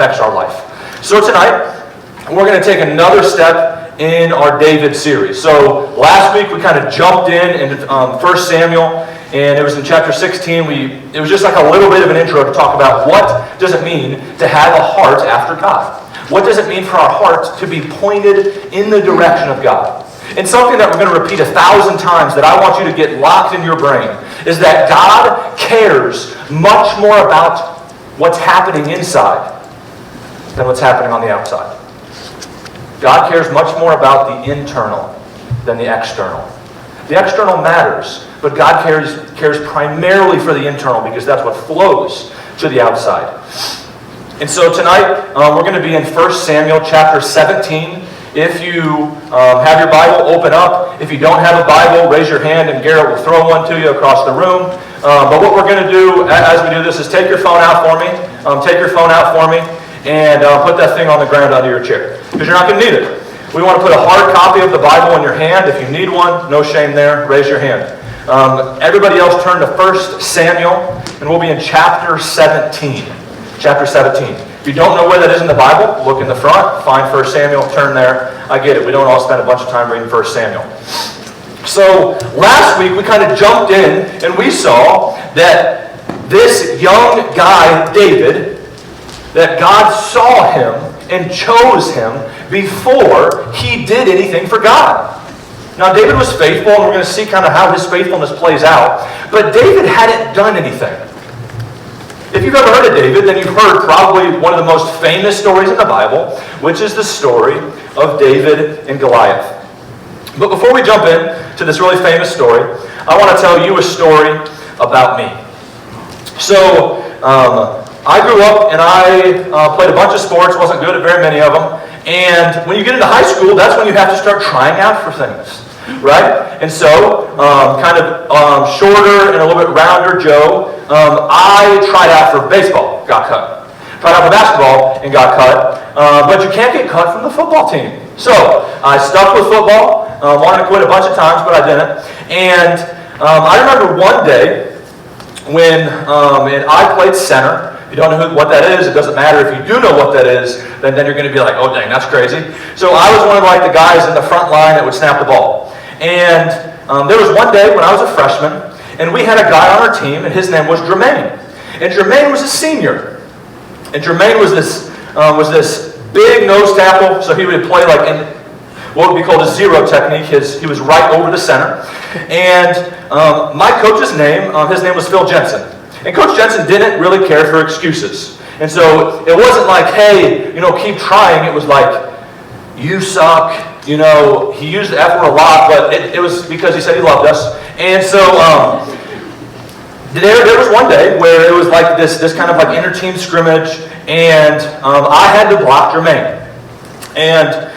affects our life. So tonight, we're going to take another step in our David series. So last week we kind of jumped into 1 Samuel, and it was in chapter 16. It was just like a little bit of an intro to talk about what does it mean to have a heart after God. What does it mean for our heart to be pointed in the direction of God? And something that we're going to repeat 1,000 times that I want you to get locked in your brain is that God cares much more about what's happening inside than what's happening on the outside. God cares much more about the internal than the external. The external matters, but God cares primarily for the internal because that's what flows to the outside. And so tonight, we're going to be in 1 Samuel chapter 17. If you have your Bible, open up. If you don't have a Bible, raise your hand and Garrett will throw one to you across the room. But what we're going to do as we do this is take your phone out for me. And put that thing on the ground under your chair. Because you're not going to need it. We want to put a hard copy of the Bible in your hand. If you need one, no shame there. Raise your hand. Everybody else turn to 1 Samuel, and we'll be in chapter 17. Chapter 17. If you don't know where that is in the Bible, look in the front, find 1 Samuel, turn there. I get it. We don't all spend a bunch of time reading 1 Samuel. So last week we kind of jumped in and we saw that this young guy, David, that God saw him and chose him before he did anything for God. Now David was faithful, and we're going to see kind of how his faithfulness plays out. But David hadn't done anything. If you've ever heard of David, then you've heard probably one of the most famous stories in the Bible, which is the story of David and Goliath. But before we jump in to this really famous story, I want to tell you a story about me. So, I grew up and I played a bunch of sports, wasn't good at very many of them. And when you get into high school, that's when you have to start trying out for things, right? And so, shorter and a little bit rounder Joe, I tried out for baseball, got cut. Tried out for basketball and got cut. But you can't get cut from the football team. So I stuck with football, wanted to quit a bunch of times, but I didn't. And I remember one day when I played center. If you don't know what that is, it doesn't matter. If you do know what that is, then you're going to be like, oh dang, that's crazy. So I was one of the guys in the front line that would snap the ball. And there was one day when I was a freshman, and we had a guy on our team, and his name was Jermaine. And Jermaine was a senior. And Jermaine was this big nose tackle, so he would play in what would be called a zero technique. He was right over the center. And my coach's name, his name was Phil Jensen. And Coach Jensen didn't really care for excuses. And so it wasn't like, hey, keep trying. It was like, you suck. He used the F word a lot, but it was because he said he loved us. And so there was one day where it was like this kind of inter-team scrimmage, and I had to block Jermaine. And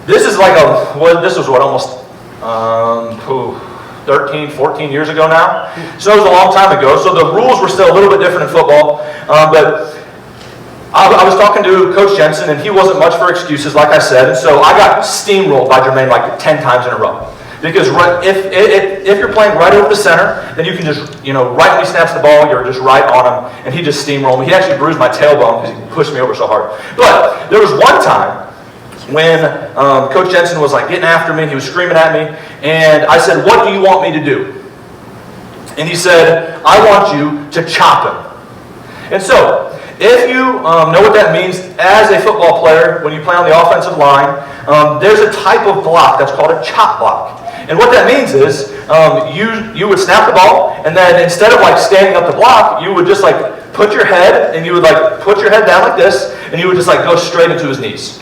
this is almost 13, 14 years ago now. So it was a long time ago. So the rules were still a little bit different in football. But I was talking to Coach Jensen, and he wasn't much for excuses, like I said. And so I got steamrolled by Jermaine 10 times in a row. Because if you're playing right over the center, then you can just, right when he snaps the ball, you're just right on him, and he just steamrolled me. He actually bruised my tailbone because he pushed me over so hard. But there was one time when Coach Jensen was getting after me, and he was screaming at me, and I said, what do you want me to do? And he said, I want you to chop him. And so, if you know what that means as a football player, when you play on the offensive line, there's a type of block that's called a chop block. And what that means is you would snap the ball, and then instead of standing up the block, you would just put your head, and you would put your head down like this, and you would just go straight into his knees.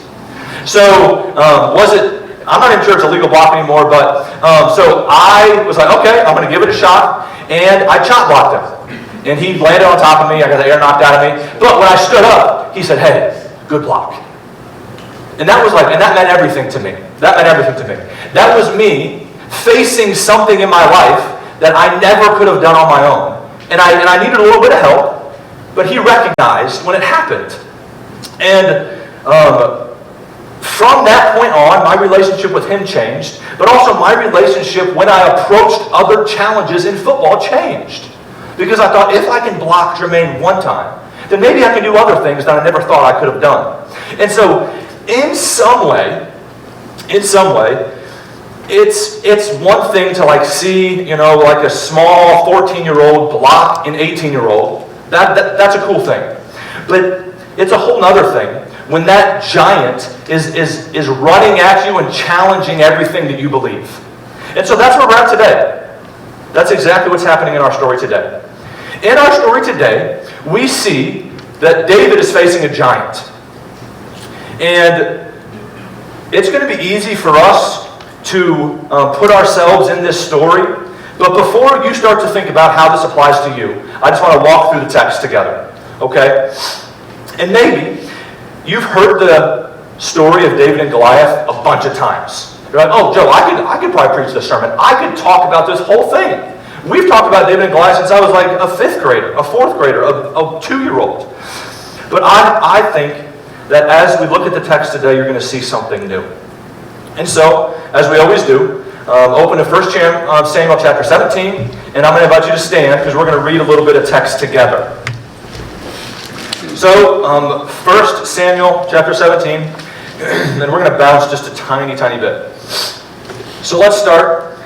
So I'm not even sure it's a legal block anymore, but so I was like, okay, I'm going to give it a shot, and I chop blocked him. And he landed on top of me, I got the air knocked out of me. But when I stood up, he said, hey, good block. And that meant everything to me. That was me facing something in my life that I never could have done on my own. And I needed a little bit of help, but he recognized when it happened. And from that point on, my relationship with him changed, but also my relationship when I approached other challenges in football changed. Because I thought, if I can block Jermaine one time, then maybe I can do other things that I never thought I could have done. And so, in some way, it's one thing to like see, like a small 14-year-old block an 18-year-old. That's a cool thing. But it's a whole other thing when that giant is running at you and challenging everything that you believe. And so that's where we're at today. That's exactly what's happening in our story today. In our story today, we see that David is facing a giant. And it's going to be easy for us to put ourselves in this story. But before you start to think about how this applies to you, I just want to walk through the text together. Okay? And maybe you've heard the story of David and Goliath a bunch of times. You're like, oh, Joe, I could probably preach this sermon. I could talk about this whole thing. We've talked about David and Goliath since I was like a 5th grader, a 4th grader, a 2-year-old. But I think that as we look at the text today, you're going to see something new. And so, as we always do, open to 1 Samuel chapter 17, and I'm going to invite you to stand because we're going to read a little bit of text together. So, 1 Samuel chapter 17, and we're going to bounce just a tiny, tiny bit. So let's start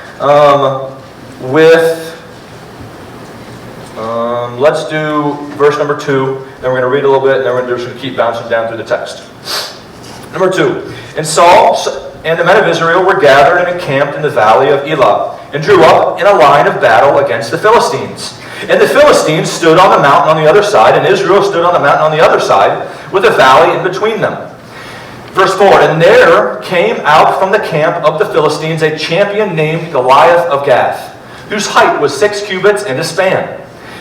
let's do verse number 2, then we're going to read a little bit, and then we're just going to keep bouncing down through the text. Number 2, and Saul and the men of Israel were gathered and encamped in the valley of Elah, and drew up in a line of battle against the Philistines. And the Philistines stood on the mountain on the other side, and Israel stood on the mountain on the other side, with a valley in between them. Verse 4, and there came out from the camp of the Philistines a champion named Goliath of Gath, whose height was 6 cubits and a span.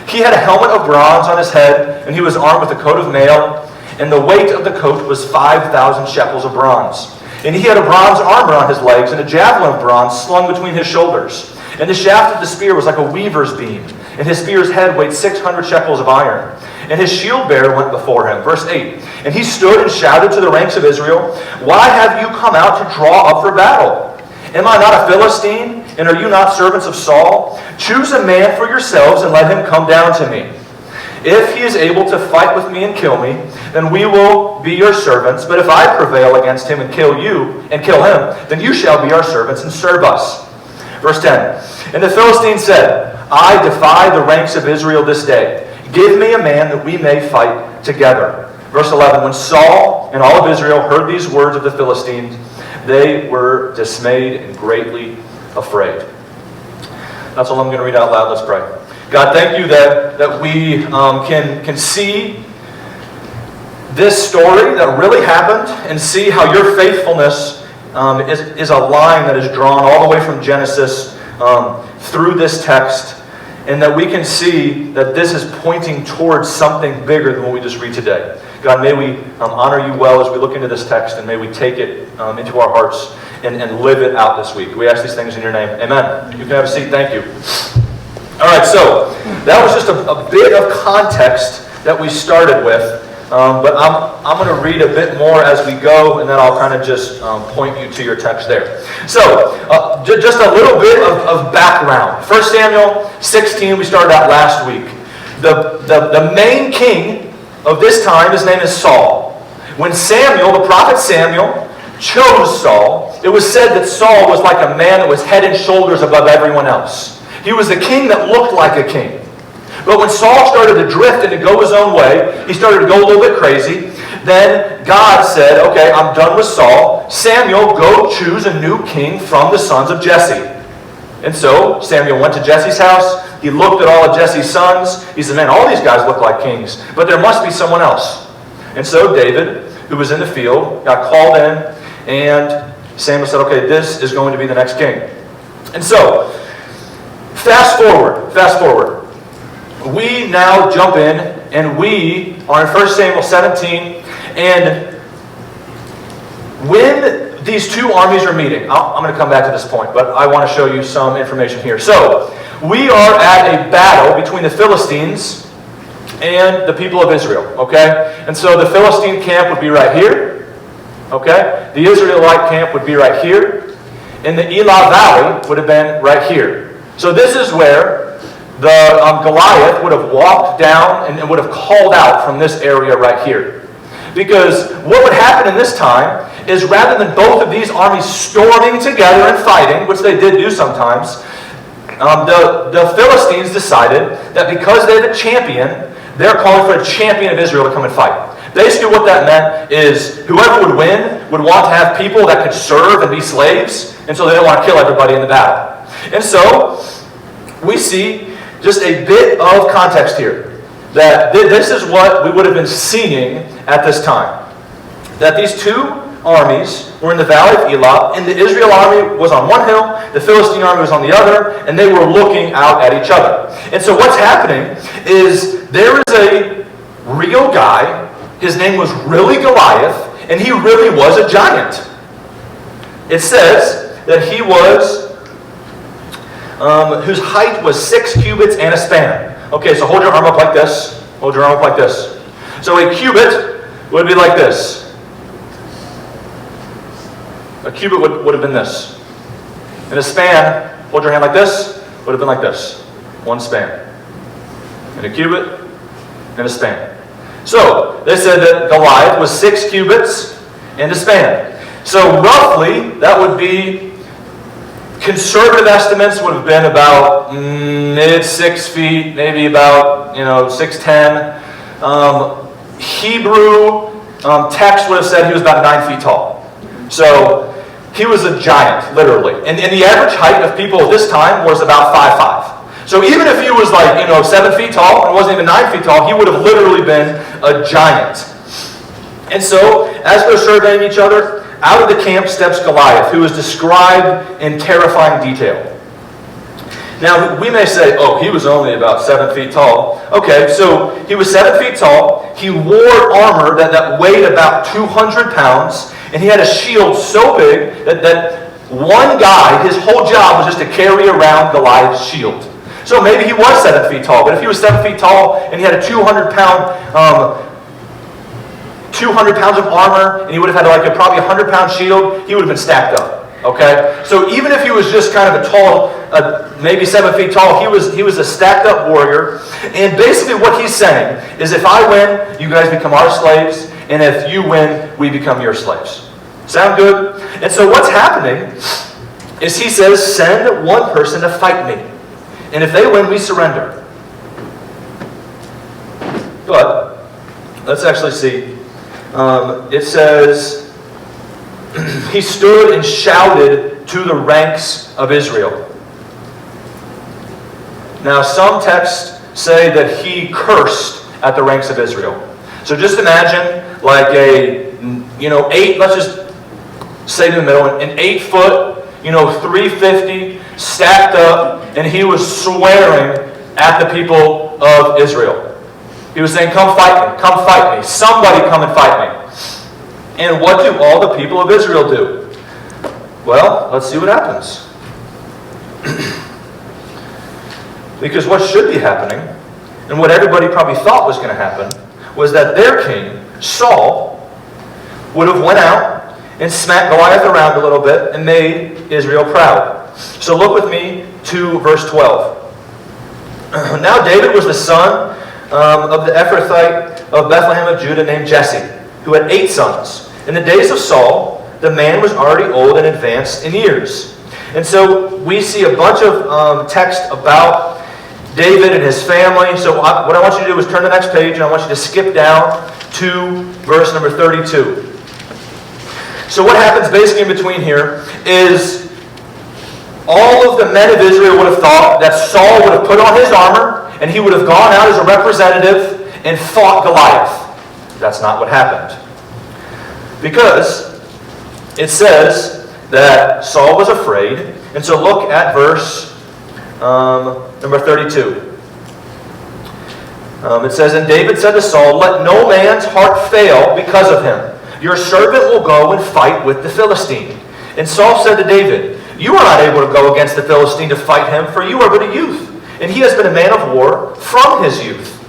He had a helmet of bronze on his head, and he was armed with a coat of mail, and the weight of the coat was 5,000 shekels of bronze. And he had a bronze armor on his legs, and a javelin of bronze slung between his shoulders. And the shaft of the spear was like a weaver's beam, and his spear's head weighed 600 shekels of iron. And his shield bearer went before him. Verse 8, and he stood and shouted to the ranks of Israel, why have you come out to draw up for battle? Am I not a Philistine, and are you not servants of Saul? Choose a man for yourselves and let him come down to me. If he is able to fight with me and kill me, then we will be your servants. But if I prevail against him and kill him, then you shall be our servants and serve us. Verse 10, and the Philistine said, I defy the ranks of Israel this day. Give me a man that we may fight together. Verse 11, when Saul and all of Israel heard these words of the Philistines, they were dismayed and greatly afraid. That's all I'm going to read out loud. Let's pray. God, thank you that we can see this story that really happened and see how your faithfulness is a line that is drawn all the way from Genesis through this text, and that we can see that this is pointing towards something bigger than what we just read today. God, may we honor you well as we look into this text, and may we take it into our hearts and live it out this week. We ask these things in your name. Amen. You can have a seat. Thank you. All right, so that was just a bit of context that we started with, but I'm going to read a bit more as we go, and then I'll kind of just point you to your text there. So, just a little bit of background. 1 Samuel 16, we started out last week. The main king of this time, his name is Saul. When Samuel, the prophet Samuel, chose Saul, it was said that Saul was like a man that was head and shoulders above everyone else. He was the king that looked like a king. But when Saul started to drift and to go his own way, he started to go a little bit crazy. Then God said, okay, I'm done with Saul. Samuel, go choose a new king from the sons of Jesse. And so Samuel went to Jesse's house. He looked at all of Jesse's sons. He said, man, all these guys look like kings, but there must be someone else. And so David, who was in the field, got called in, and Samuel said, okay, this is going to be the next king. And so, fast forward. We now jump in, and we are in 1 Samuel 17, and when these two armies are meeting, I'm going to come back to this point, but I want to show you some information here. So, we are at a battle between the Philistines and the people of Israel, okay? And so the Philistine camp would be right here, okay? The Israelite camp would be right here, and the Elah Valley would have been right here. So this is where Goliath would have walked down and would have called out from this area right here. Because what would happen in this time is rather than both of these armies storming together and fighting, which they did do sometimes, the Philistines decided that because they had a champion, they're calling for a champion of Israel to come and fight. Basically what that meant is whoever would win would want to have people that could serve and be slaves, and so they didn't want to kill everybody in the battle. And so we see just a bit of context here, that this is what we would have been seeing at this time. That these two armies were in the valley of Elah, and the Israel army was on one hill, the Philistine army was on the other, and they were looking out at each other. And so what's happening is there is a real guy, his name was really Goliath, and he really was a giant. It says that he was, whose height was 6 cubits and a span. Okay, so hold your arm up like this. Hold your arm up like this. So a cubit would be like this. A cubit would have been this. And a span, hold your hand like this, would have been like this. One span. And a cubit and a span. So, they said that Goliath was 6 cubits and a span. So, roughly, that would be, conservative estimates would have been about mid 6 feet, maybe about, 6'10". Hebrew text would have said he was about 9 feet tall. So, he was a giant, literally. And the average height of people at this time was about 5'5". So even if he was 7 feet tall and wasn't even 9 feet tall, he would have literally been a giant. And so, as they're surveying each other, out of the camp steps Goliath, who is described in terrifying detail. Now, we may say, oh, he was only about 7 feet tall. Okay, so he was 7 feet tall. He wore armor that weighed about 200 pounds. And he had a shield so big that one guy, his whole job was just to carry around Goliath's shield. So maybe he was 7 feet tall. But if he was 7 feet tall and he had a 200 pounds of armor, and he would have had probably a 100-pound shield, he would have been stacked up. Okay? So even if he was just kind of a tall, maybe 7 feet tall, he was a stacked up warrior. And basically what he's saying is, if I win, you guys become our slaves, and if you win, we become your slaves. Sound good? And so what's happening is he says, send one person to fight me. And if they win, we surrender. But let's actually see. It says, he stood and shouted to the ranks of Israel. Now, some texts say that he cursed at the ranks of Israel. So just imagine let's just say in the middle, an 8 foot, 350 stacked up, and he was swearing at the people of Israel. He was saying, come fight me, somebody come and fight me. And what do all the people of Israel do? Well, let's see what happens. Because what should be happening, and what everybody probably thought was going to happen, was that their king, Saul, would have went out and smacked Goliath around a little bit and made Israel proud. So look with me to verse 12. Now David was the son of the Ephrathite of Bethlehem of Judah named Jesse, who had 8 sons. In the days of Saul, the man was already old and advanced in years. And so we see a bunch of text about David and his family. So what I want you to do is turn to the next page, and I want you to skip down to verse number 32. So what happens basically in between here is all of the men of Israel would have thought that Saul would have put on his armor and he would have gone out as a representative and fought Goliath. That's not what happened. Because it says that Saul was afraid. And so look at verse number 32. It says, and David said to Saul, let no man's heart fail because of him. Your servant will go and fight with the Philistine. And Saul said to David, you are not able to go against the Philistine to fight him, for you are but a youth, and he has been a man of war from his youth.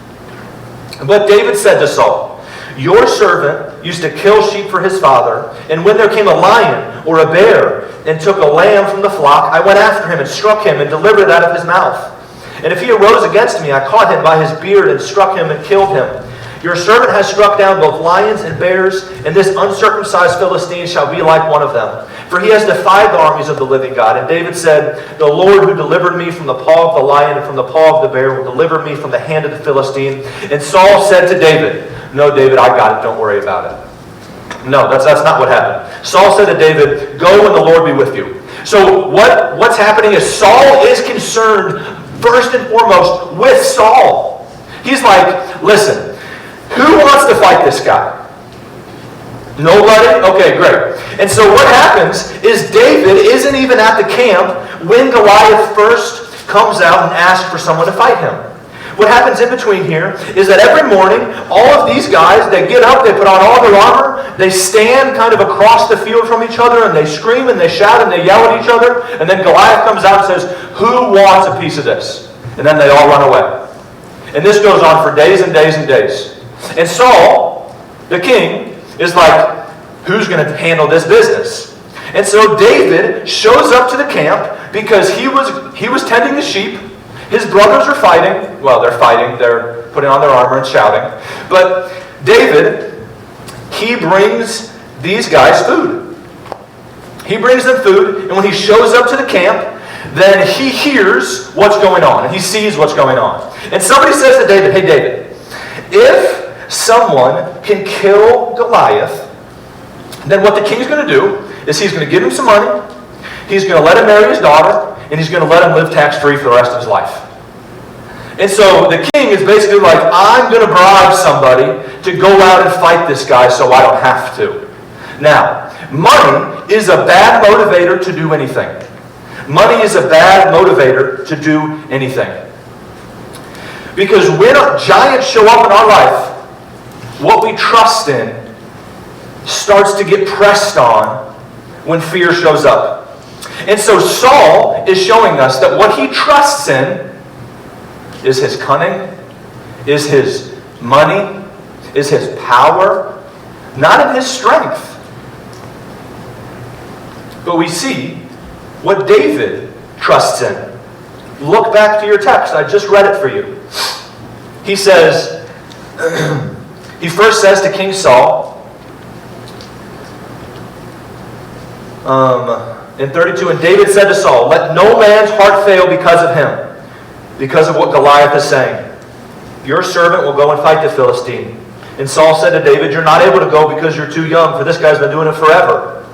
But David said to Saul, your servant used to kill sheep for his father, and when there came a lion or a bear and took a lamb from the flock, I went after him and struck him and delivered it out of his mouth. And if he arose against me, I caught him by his beard and struck him and killed him. Your servant has struck down both lions and bears, and this uncircumcised Philistine shall be like one of them. For he has defied the armies of the living God. And David said, the Lord who delivered me from the paw of the lion and from the paw of the bear will deliver me from the hand of the Philistine. And Saul said to David, no, David, I got it. Don't worry about it. No, that's not what happened. Saul said to David, go and the Lord be with you. So what's happening is Saul is concerned first and foremost with Saul. He's like, listen, who wants to fight this guy? Nobody? Okay, great. And so what happens is David isn't even at the camp when Goliath first comes out and asks for someone to fight him. What happens in between here is that every morning, all of these guys, they get up, they put on all their armor, they stand kind of across the field from each other, and they scream and they shout and they yell at each other, and then Goliath comes out and says, who wants a piece of this? And then they all run away. And this goes on for days and days and days. And Saul, the king, is like, who's going to handle this business? And so David shows up to the camp because he was tending the sheep. His brothers are fighting. Well, they're fighting. They're putting on their armor and shouting. But David, he brings these guys food. He brings them food, and when he shows up to the camp, then he hears what's going on, and he sees what's going on. And somebody says to David, hey, David, if someone can kill Goliath, then what the king's going to do is he's going to give him some money, he's going to let him marry his daughter, and he's going to let him live tax-free for the rest of his life. And so the king is basically like, I'm going to bribe somebody to go out and fight this guy so I don't have to. Now, money is a bad motivator to do anything. Money is a bad motivator to do anything. Because when giants show up in our life, what we trust in starts to get pressed on when fear shows up. And so Saul is showing us that what he trusts in is his cunning, is his money, is his power, not in his strength. But we see what David trusts in. Look back to your text. I just read it for you. He says, he first says to King Saul, in 32, and David said to Saul, let no man's heart fail because of him, because of what Goliath is saying. Your servant will go and fight the Philistine. And Saul said to David, you're not able to go because you're too young, for this guy's been doing it forever.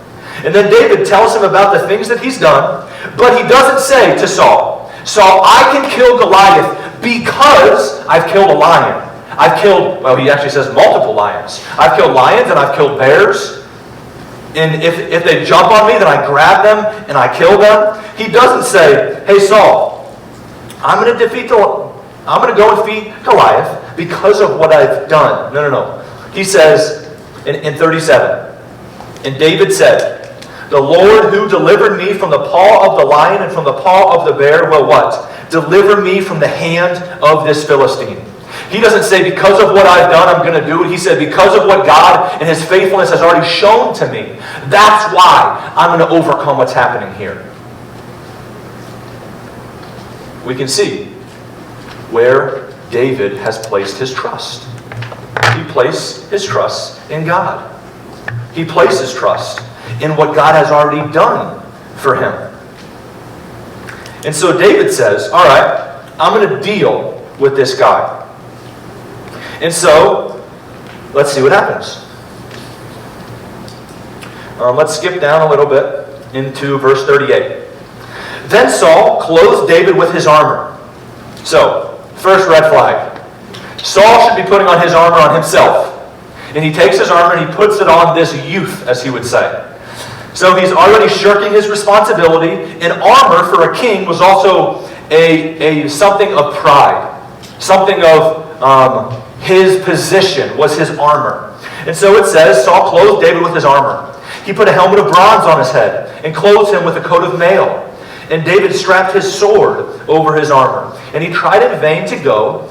And then David tells him about the things that he's done, but he doesn't say to Saul, Saul, I can kill Goliath because I've killed a lion. I've killed, well, he actually says multiple lions. I've killed lions and I've killed bears. And if they jump on me, then I grab them and I kill them. He doesn't say, hey, Saul, I'm going to go and defeat Goliath because of what I've done. No. He says in 37, and David said, the Lord who delivered me from the paw of the lion and from the paw of the bear will what? Deliver me from the hand of this Philistine. He doesn't say, because of what I've done, I'm going to do it. He said, because of what God and his faithfulness has already shown to me. That's why I'm going to overcome what's happening here. We can see where David has placed his trust. He placed his trust in God. He placed his trust in what God has already done for him. And so David says, all right, I'm going to deal with this guy. And so, let's see what happens. Let's skip down a little bit into verse 38. Then Saul clothed David with his armor. So, first red flag. Saul should be putting on his armor on himself. And he takes his armor and he puts it on this youth, as he would say. So he's already shirking his responsibility. And armor for a king was also a something of pride. Something of his position was his armor. And so it says, Saul clothed David with his armor. He put a helmet of bronze on his head and clothed him with a coat of mail. And David strapped his sword over his armor. And he tried in vain to go,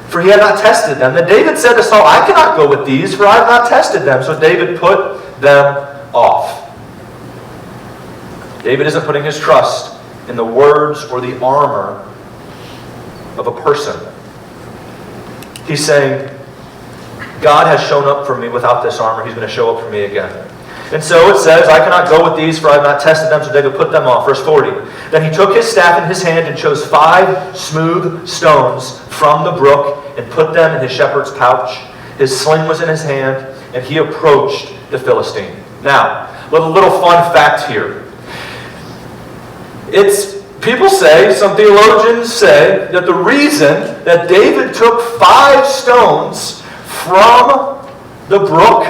for he had not tested them. Then David said to Saul, I cannot go with these, for I have not tested them. So David put them off. David isn't putting his trust in the words or the armor of a person. He's saying, God has shown up for me without this armor. He's going to show up for me again. And so it says, I cannot go with these, for I have not tested them, so David put them off. Verse 40. Then he took his staff in his hand and chose 5 smooth stones from the brook and put them in his shepherd's pouch. His sling was in his hand, and he approached the Philistine. Now, little fun fact here. People say, some theologians say, that the reason that David took 5 stones from the brook,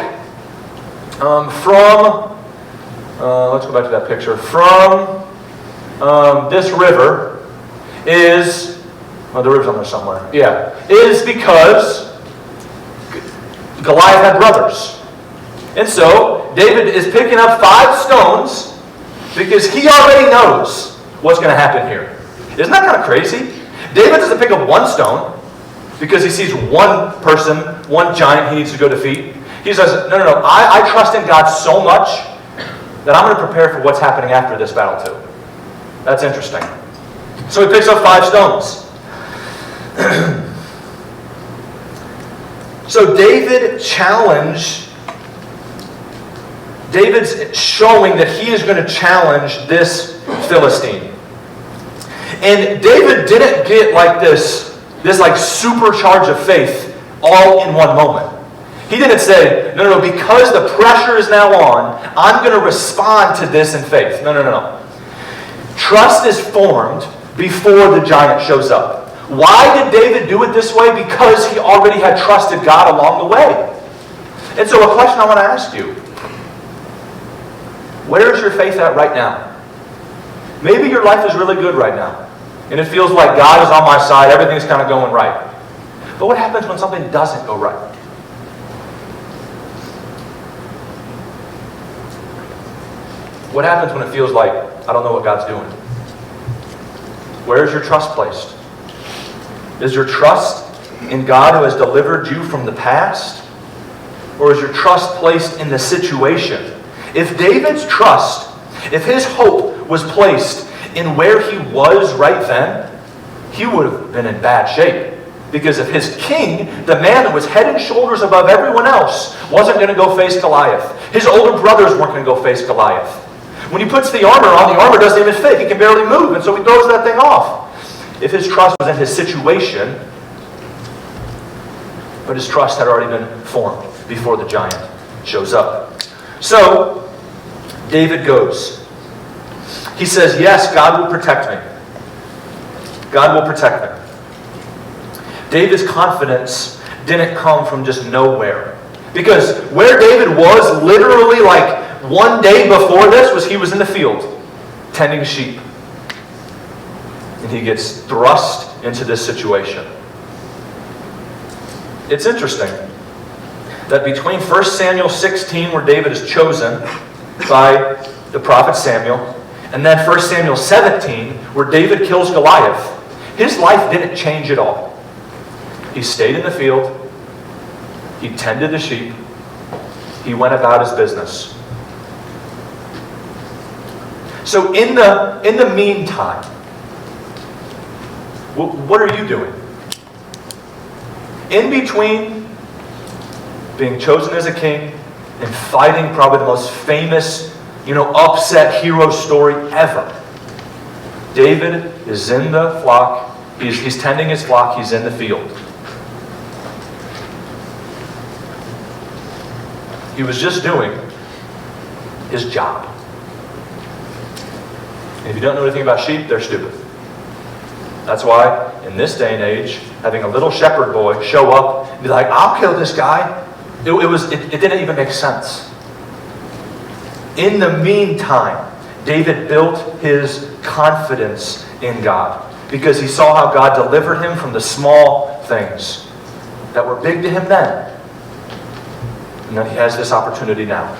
let's go back to that picture, from this river is, the river's on there somewhere, is because Goliath had brothers. And so, David is picking up 5 stones because he already knows what's going to happen here. Isn't that kind of crazy? David doesn't pick up 1 stone because he sees one person, one giant he needs to go defeat. He says, no, I trust in God so much that I'm going to prepare for what's happening after this battle too. That's interesting. So he picks up 5 stones. So David's showing that he is going to challenge this Philistine. And David didn't get like this like supercharge of faith all in one moment. He didn't say, no, because the pressure is now on, I'm going to respond to this in faith. No. Trust is formed before the giant shows up. Why did David do it this way? Because he already had trusted God along the way. And so a question I want to ask you. Where is your faith at right now? Maybe your life is really good right now. And it feels like God is on my side. Everything's kind of going right. But what happens when something doesn't go right? What happens when it feels like, I don't know what God's doing? Where is your trust placed? Is your trust in God who has delivered you from the past? Or is your trust placed in the situation? If David's trust, if his hope was placed in where he was right then, he would have been in bad shape. Because if his king, the man that was head and shoulders above everyone else, wasn't going to go face Goliath, his older brothers weren't going to go face Goliath. When he puts the armor on, the armor doesn't even fit. He can barely move, and so he throws that thing off. If his trust was in his situation, but his trust had already been formed before the giant shows up. So, David goes. He says, yes, God will protect me. God will protect me. David's confidence didn't come from just nowhere. Because where David was literally like one day before this was he was in the field tending sheep. And he gets thrust into this situation. It's interesting that between 1 Samuel 16, where David is chosen by the prophet Samuel, and then 1 Samuel 17, where David kills Goliath, his life didn't change at all. He stayed in the field. He tended the sheep. He went about his business. So in the meantime, what are you doing? In between being chosen as a king and fighting probably the most famous, upset hero story ever, David is in the flock. He's tending his flock. He's in the field. He was just doing his job. And if you don't know anything about sheep, they're stupid. That's why, in this day and age, having a little shepherd boy show up and be like, I'll kill this guy, it didn't even make sense. In the meantime, David built his confidence in God because he saw how God delivered him from the small things that were big to him then. And then he has this opportunity now.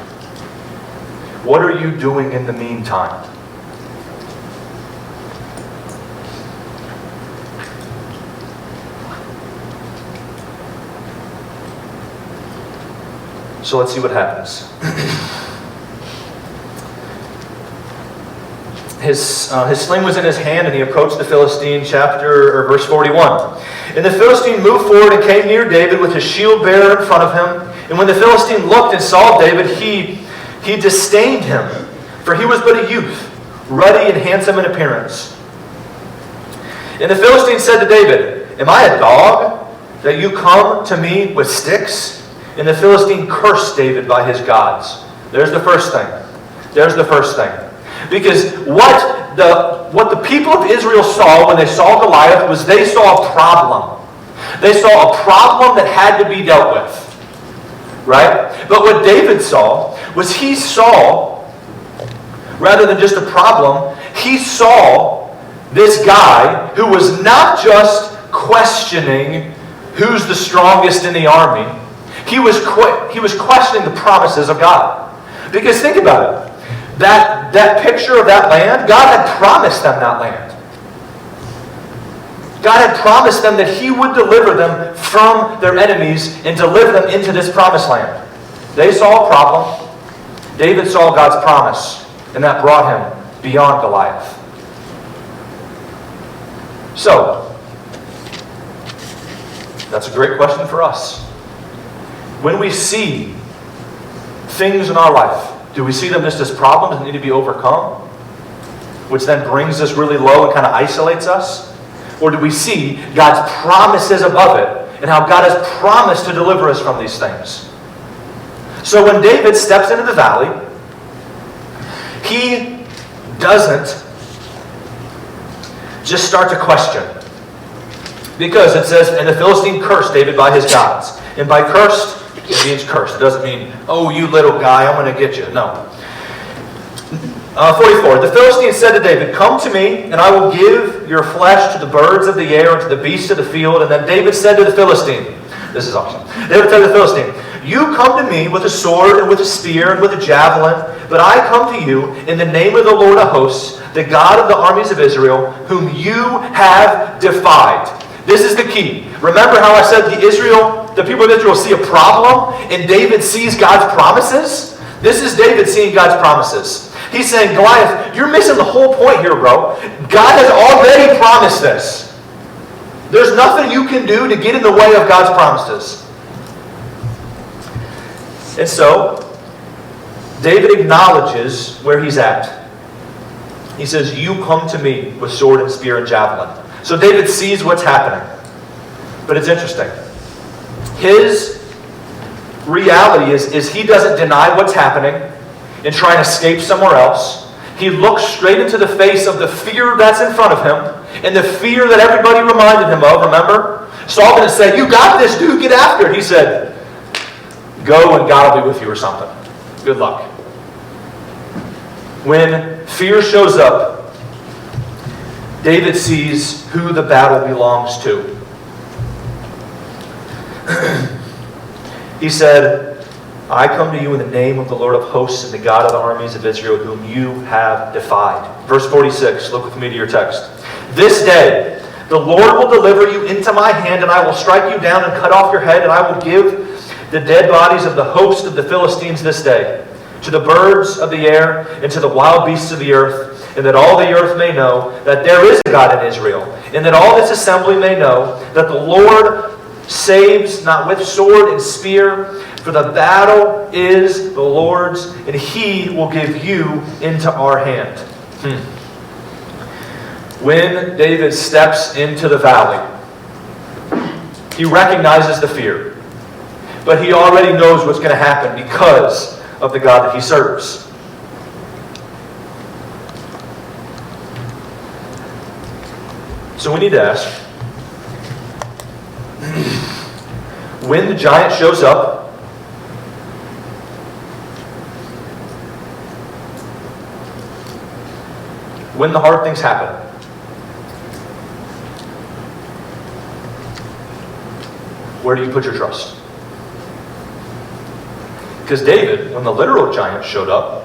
What are you doing in the meantime? So let's see what happens. his sling was in his hand, and he approached the Philistine, verse 41. And the Philistine moved forward and came near David with his shield bearer in front of him. And when the Philistine looked and saw David, he disdained him, for he was but a youth, ruddy and handsome in appearance. And the Philistine said to David, "Am I a dog, that you come to me with sticks?" And the Philistine cursed David by his gods. There's the first thing. There's the first thing. Because what the people of Israel saw when they saw Goliath was they saw a problem. They saw a problem that had to be dealt with. Right? But what David saw was he saw, rather than just a problem, he saw this guy who was not just questioning who's the strongest in the army. He was questioning the promises of God. Because think about it. That picture of that land, God had promised them that land. God had promised them that He would deliver them from their enemies and deliver them into this promised land. They saw a problem. David saw God's promise, and that brought him beyond Goliath. So, that's a great question for us. When we see things in our life, do we see them just as problems that need to be overcome, which then brings us really low and kind of isolates us? Or do we see God's promises above it and how God has promised to deliver us from these things? So when David steps into the valley, he doesn't just start to question. Because it says, and the Philistine cursed David by his gods. And by cursed, it means cursed. It doesn't mean, oh, you little guy, I'm going to get you. No. 44. The Philistine said to David, "Come to me, and I will give your flesh to the birds of the air and to the beasts of the field." And then David said to the Philistine, this is awesome. David said to the Philistine, "You come to me with a sword and with a spear and with a javelin, but I come to you in the name of the Lord of hosts, the God of the armies of Israel, whom you have defied." This is the key. Remember how I said the people of Israel see a problem, and David sees God's promises? This is David seeing God's promises. He's saying, Goliath, you're missing the whole point here, bro. God has already promised this. There's nothing you can do to get in the way of God's promises. And so, David acknowledges where he's at. He says, "You come to me with sword and spear and javelin." So David sees what's happening. But it's interesting. His reality is he doesn't deny what's happening and try and escape somewhere else. He looks straight into the face of the fear that's in front of him and the fear that everybody reminded him of, remember? Saul didn't say, "You got this, dude, get after it." He said, "Go and God will be with you," or something. Good luck. When fear shows up, David sees who the battle belongs to. He said, "I come to you in the name of the Lord of hosts and the God of the armies of Israel, whom you have defied." Verse 46, look with me to your text. "This day the Lord will deliver you into my hand, and I will strike you down and cut off your head, and I will give the dead bodies of the host of the Philistines this day to the birds of the air and to the wild beasts of the earth, and that all the earth may know that there is a God in Israel, and that all this assembly may know that the Lord saves not with sword and spear, for the battle is the Lord's, and He will give you into our hand." When David steps into the valley, he recognizes the fear, but he already knows what's going to happen because of the God that he serves. So we need to ask, when the giant shows up, when the hard things happen, where do you put your trust? Because David, when the literal giant showed up,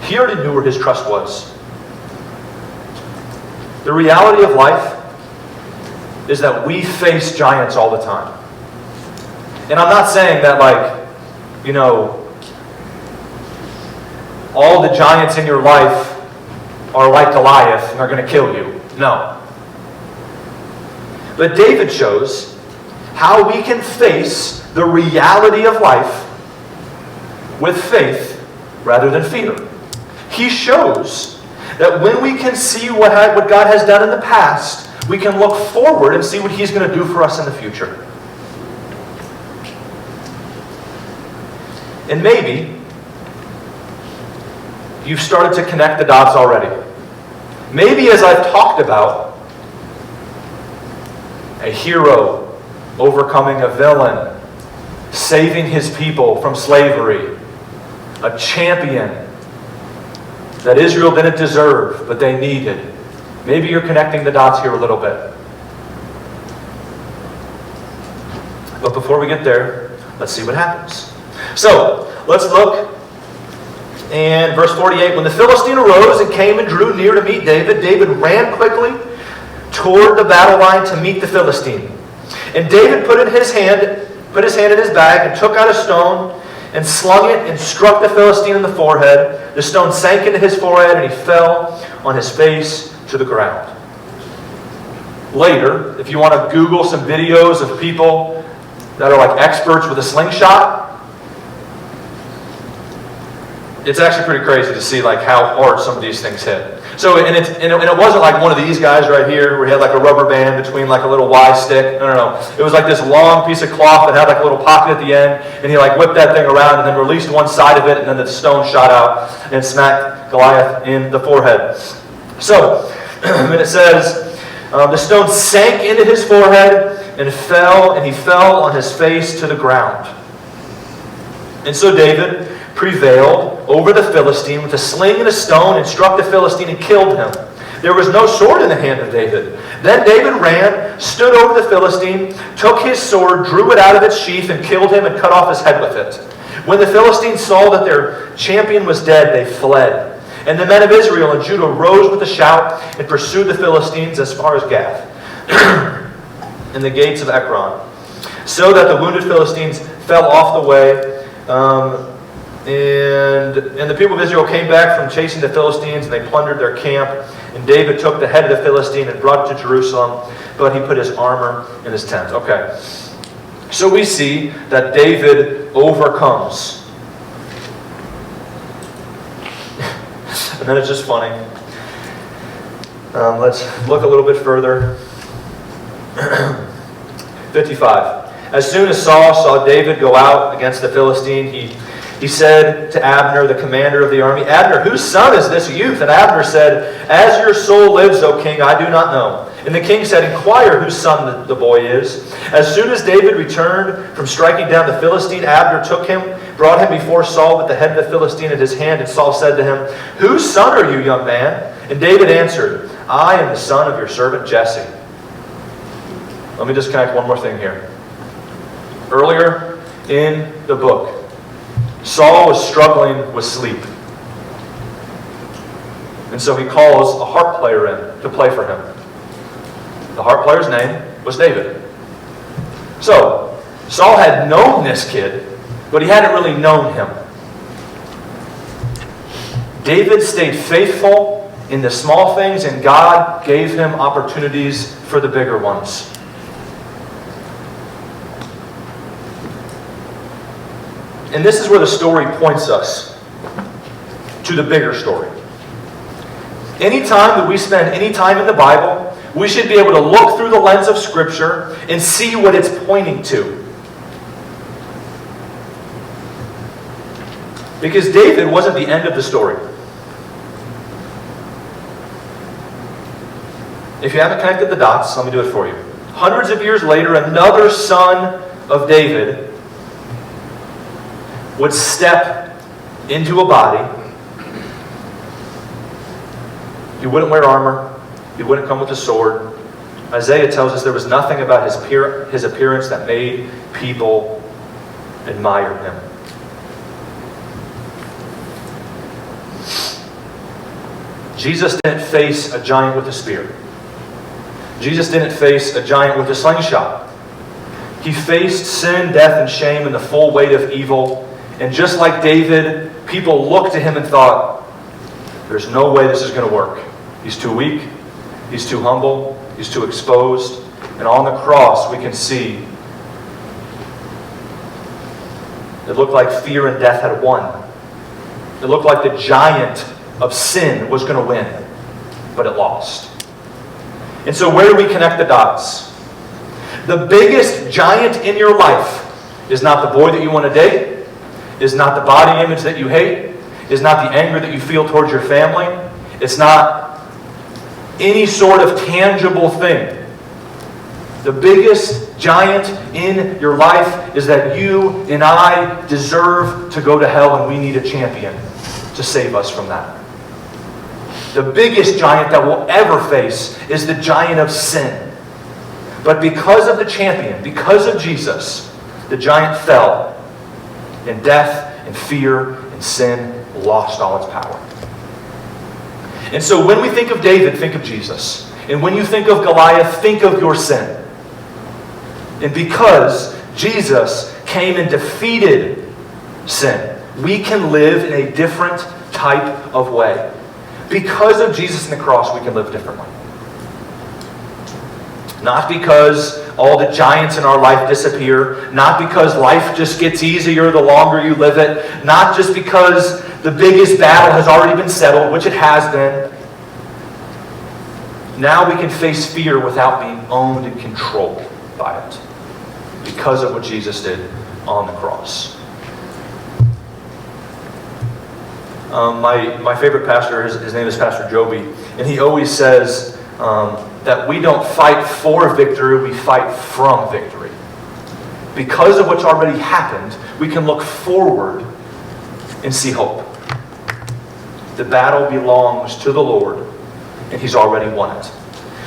he already knew where his trust was. The reality of life is that we face giants all the time. And I'm not saying that, all the giants in your life are like Goliath and are going to kill you. No. But David shows how we can face the reality of life with faith rather than fear. He shows that when we can see what God has done in the past, we can look forward and see what He's going to do for us in the future. And maybe you've started to connect the dots already. Maybe as I've talked about, a hero overcoming a villain, saving his people from slavery, a champion that Israel didn't deserve, but they needed. Maybe you're connecting the dots here a little bit. But before we get there, let's see what happens. So, let's look. And verse 48, when the Philistine arose and came and drew near to meet David, David ran quickly toward the battle line to meet the Philistine. And David put his hand in his bag and took out a stone and slung it and struck the Philistine in the forehead. The stone sank into his forehead and he fell on his face to the ground. Later, if you want to Google some videos of people that are like experts with a slingshot, it's actually pretty crazy to see like how hard some of these things hit. So, and it wasn't like one of these guys right here where he had like a rubber band between like a little Y stick. No. It was like this long piece of cloth that had like a little pocket at the end, and he like whipped that thing around and then released one side of it, and then the stone shot out and smacked Goliath in the forehead. So, and it says, the stone sank into his forehead and he fell on his face to the ground. And so David prevailed over the Philistine with a sling and a stone and struck the Philistine and killed him. There was no sword in the hand of David. Then David ran, stood over the Philistine, took his sword, drew it out of its sheath, and killed him and cut off his head with it. When the Philistines saw that their champion was dead, they fled. And the men of Israel and Judah rose with a shout and pursued the Philistines as far as Gath and the gates of Ekron, so that the wounded Philistines fell off the way. And the people of Israel came back from chasing the Philistines, and they plundered their camp. And David took the head of the Philistine and brought it to Jerusalem, but he put his armor in his tent. Okay. So we see that David overcomes. And then it's just funny. Let's look a little bit further. 55. As soon as Saul saw David go out against the Philistine, he said to Abner, the commander of the army, "Abner, whose son is this youth?" And Abner said, "As your soul lives, O king, I do not know." And the king said, "Inquire whose son the boy is." As soon as David returned from striking down the Philistine, Abner took him, brought him before Saul with the head of the Philistine in his hand. And Saul said to him, "Whose son are you, young man?" And David answered, "I am the son of your servant Jesse." Let me just connect one more thing here. Earlier in the book, Saul was struggling with sleep. And so he calls a harp player in to play for him. The harp player's name was David. So, Saul had known this kid, but he hadn't really known him. David stayed faithful in the small things, and God gave him opportunities for the bigger ones. And this is where the story points us to the bigger story. Anytime that we spend any time in the Bible, we should be able to look through the lens of Scripture and see what it's pointing to. Because David wasn't the end of the story. If you haven't connected the dots, let me do it for you. Hundreds of years later, another son of David would step into a body. He wouldn't wear armor. He wouldn't come with a sword. Isaiah tells us there was nothing about his appearance that made people admire him. Jesus didn't face a giant with a spear. Jesus didn't face a giant with a slingshot. He faced sin, death, and shame and the full weight of evil. And just like David, people looked to him and thought, there's no way this is going to work. He's too weak. He's too humble. He's too exposed. And on the cross, we can see it looked like fear and death had won. It looked like the giant of sin was going to win, but it lost. And so where do we connect the dots? The biggest giant in your life is not the boy that you want to date, is not the body image that you hate, is not the anger that you feel towards your family. It's not any sort of tangible thing. The biggest giant in your life is that you and I deserve to go to hell, and we need a champion to save us from that. The biggest giant that we'll ever face is the giant of sin. But because of the champion, because of Jesus, the giant fell, and death and fear and sin lost all its power. And so when we think of David, think of Jesus. And when you think of Goliath, think of your sin. And because Jesus came and defeated sin, we can live in a different type of way. Because of Jesus and the cross, we can live differently. Not because all the giants in our life disappear. Not because life just gets easier the longer you live it. Not just because the biggest battle has already been settled, which it has been. Now we can face fear without being owned and controlled by it. Because of what Jesus did on the cross. My favorite pastor, his name is Pastor Joby, and he always says that we don't fight for victory, we fight from victory. Because of what's already happened, we can look forward and see hope. The battle belongs to the Lord, and He's already won it.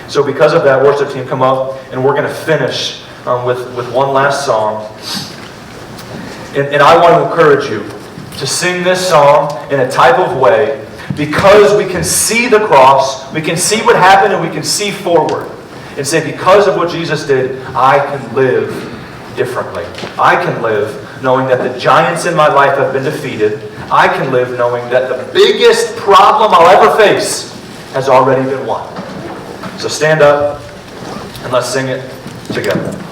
So because of that, worship team, come up, and we're going to finish with one last song. And I want to encourage you to sing this song in a type of way because we can see the cross, we can see what happened, and we can see forward. And say, because of what Jesus did, I can live differently. I can live knowing that the giants in my life have been defeated. I can live knowing that the biggest problem I'll ever face has already been won. So stand up and let's sing it together.